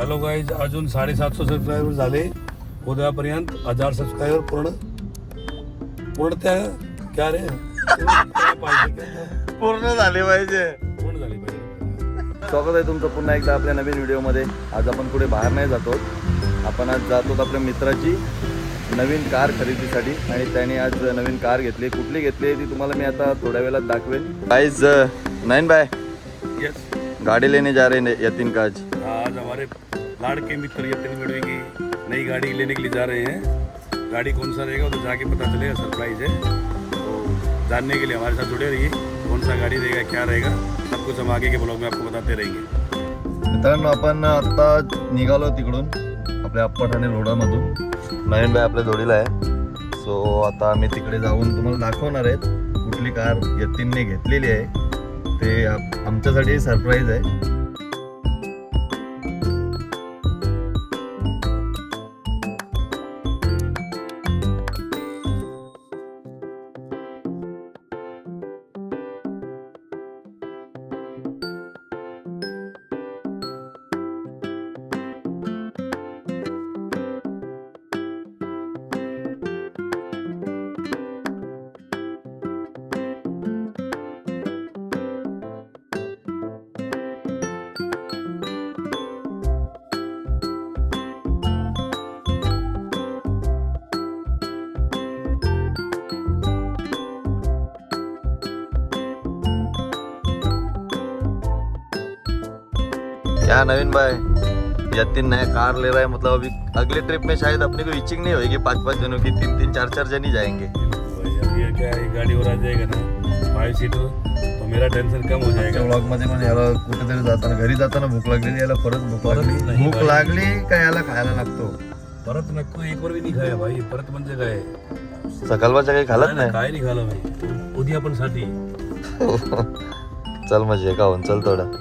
Hello guys, अजून 750 subscriber झाले. उद्यापर्यंत 1000 सबस्क्रायबर पूर्ण त्या क्या रे पूर्ण झाले पाहिजे. पूर्ण झाली पाहिजे. स्वागत आहे तुमचं पुन्हा एकदा आपल्या नवीन व्हिडिओमध्ये. आज आपण कुठे बाहेर नाही जातो, आपण आज जातो आपल्या मित्राची नवीन कार खरेदीसाठी आणि त्याने आज नवीन कार घेतली. कुठली घेतली ती तुम्हाला मी आता थोड्या वेळात दाखवेन. गाइस, नयन भाई यस, गाड़ी लेने जा रहे हैं यतीन का आज हमारे लाड़के मित्र यतिन मेड़वे की नई गाड़ी लेने के लिए जा रहे हैं. गाड़ी कौन सा रहेगा तो जाके पता चलेगा, सरप्राइज है. तो जानने के लिए हमारे साथ जुड़े रहिए. कौन सा गाड़ी रहेगा, क्या रहेगा, सब कुछ हम आगे के ब्लॉग में आपको बताते रहेंगे. मित्रांनो, आपण आता निघालो तिकडून आपल्या अप्पाठाणे रोडामधून. नयन भाई आपल्या जोडीला आहे. सो आता आम्ही तिकडे जाऊन तुम्हाला दाखवणार आहेत कुठली कार यतीनने घेतलेली आहे. ते आमच्यासाठी सरप्राईज आहे. क्या नवीन भाई, यतीन नया कार ले रहा है, मतलब अभी अगले ट्रिप में शायद अपने को इचिंग नहीं होगी 5-5 जनों की, 3-3 4-4 जन ही जाएंगे. भाई ये क्या है, गाड़ी और आ जाएगा ना 5 सीटर, तो मेरा टेंशन कम हो जाएगा. ब्लॉग मध्ये पण याला कुठेतरी जाताना घरी जाताना भूक लागलेली, याला परत नाही भूक भाई. लागली का याला खायला लागतो. परत नको एक वर भी नहीं खाया भाई. परत म्हणजे काय, सकाळच्या काही खालत नाही. काय नाही खाला भाई. उद्या पण साठी चल मजे खाऊन चल थोडं.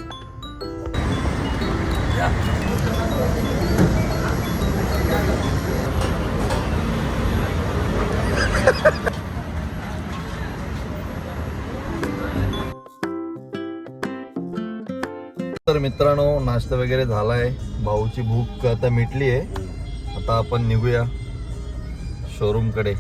तर मित्रांनो, नाश्ता वगैरे झालाय. भाऊची भूक आता मिटली आहे. आता आपण निघूया शोरूम कडे.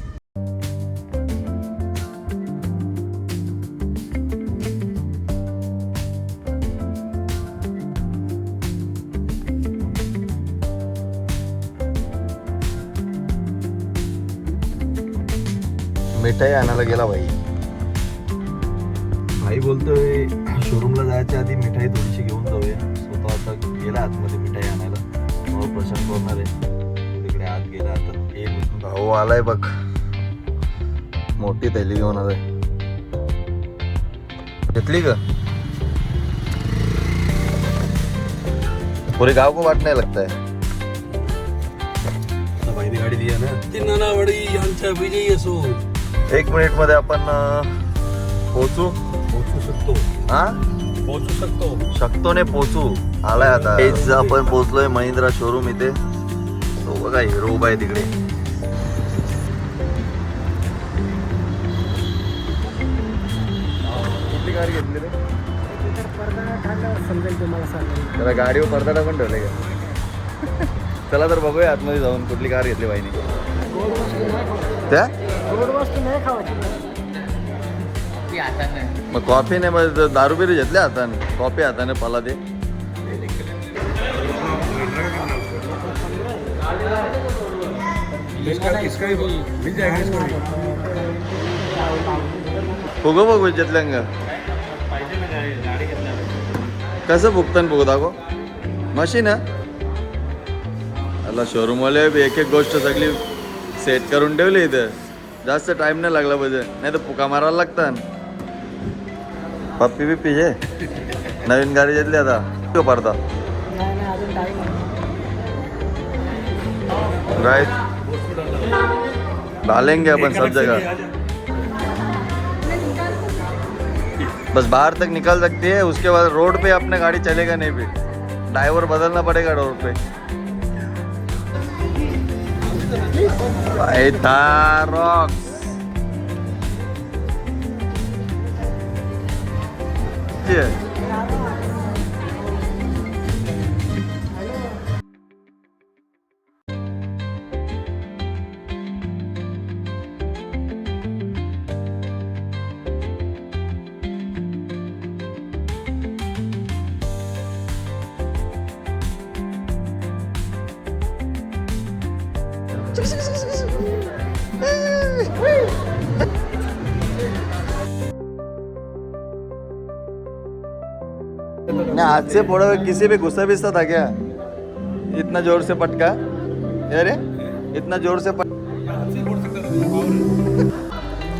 मिठाई आणायला गेला भाई. भाई बोलतोय शोरूमला जायच्या आधी मिठाई थोडीशी घेऊन जाऊया. स्वतः आता गेला आतमध्ये मिठाई आणायला. भाऊ प्रशांत करणार आहे तिकडे आत गेला. आता येईल. भाऊ आलाय बघ, मोठी थैली घेऊन आलाय. घेतली का? पूरे गाव को बांटने लगता है. भाईने गाडी दिया ना, ती नानावडी यांच्या विजयी असो. 1 मिनिट मध्ये आपण पोहोचू शकतो. हा, पोहोचू शकतो ने पोहोचू. आलाय आता. हेच आपण पोहोचलोय महिंद्रा शोरूम इथे. तो बघा हिरो उभा आहे तिकडे. कुठली कार घेतली रे? समजेल तुम्हाला सांगेल. त्याला गाडीवर पडदा पण ठेवले का? चला तर बघूया आतमध्ये जाऊन कुठली कार घेतली बाईने. त्या गोड वस्तू नाही खावायची. मग कॉफी नाही, मग दारू बिरू घेतल्या हाताने. कॉफी हाताने पाला ते. फुगो बघू घेतल्या कसं फुगतान फुगू दाखव. मशीन आहे अला. शोरूमवाले एक एक गोष्ट सगळी सेट करून ठेवली इथं. जास्त टाइम नाही लागला पाहिजे, नाही तर फुका मारायला लागतात. पप्पी बिप्पी जे नवीन गाडी घेतली आता तो पडता. राइट, डालेंगे अपन सब जगह. बस बाहर तक निकल सकती है, उसके बाद रोड पे अपने गाड़ी चलेगा नहीं. फिर ड्राइवर बदलना पड़ेगा रोड पे. रॉक्स ना हाथ से फोड़ा हुआ किसी पे गुस्सा बिस्सा था क्या? इतना जोर से पटका? अरे इतना जोर से पट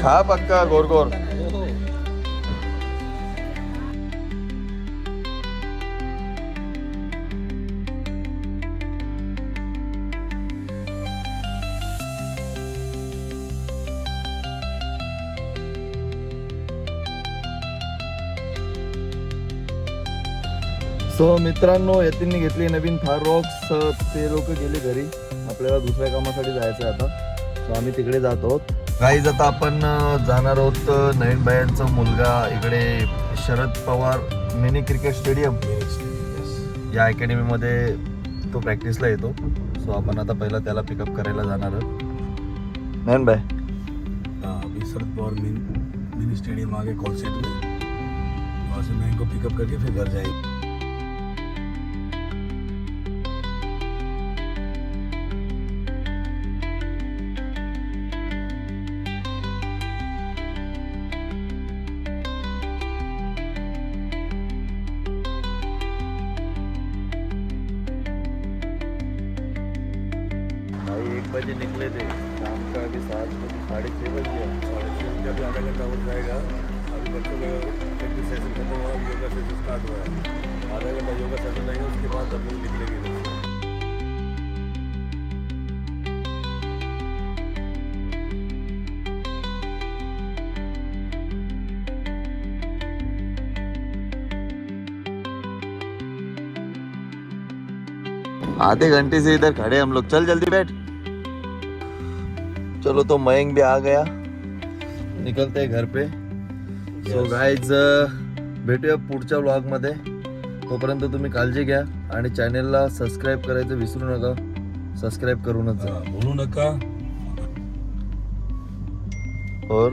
खा पक्का गोर गोर. सो मित्रांनो, यतीनने घेतली नवीन थार रॉक्स. ते लोक गेले घरी, आपल्याला दुसऱ्या कामासाठी जायचं आहे आता. सो आम्ही तिकडे जात आहोत. काहीच आता आपण जाणार आहोत नवीन बायांचा मुलगा इकडे Sharad Pawar mini cricket stadium या अकॅडमीमध्ये तो प्रॅक्टिसला येतो. सो आपण आता पहिला त्याला पिकअप करायला जाणार आहोत. नयन भाई अभी शरद पवार मिनी स्टेडियम आगे कॉल सेट में, वहाँ से मैं इनको पिकअप करके फिर घर जाएंगे. भाई 1 बजे निकले थे, शाम का अभी 7:30 बज गया. 6:30 अभी आधा घंटा हो जाएगा. अभी बच्चों का प्रैक्टिस सेशन खत्म हुआ, योगा सेशन स्टार्ट हुआ है. आधा घंटा योगा सेशन रहेगा, उसके बाद हम लोग निकलेंगे. आधे घंटे से इधर खड़े हम लोग. चल जल्दी बैठ. चलो तो मयंक भी आ गया, निकलते हैं घर पे. सो गाईज भेटूया पुढच्या व्लॉग मध्ये. तोपर्यंत तुम्ही काळजी घ्या आणि चॅनेलला सबस्क्राईब करायचं विसरू नका. सबस्क्राईब करूनच जा. बोलू नका और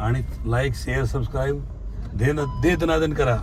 आणि लाईक शेअर सबस्क्राईब दे दनादन करा.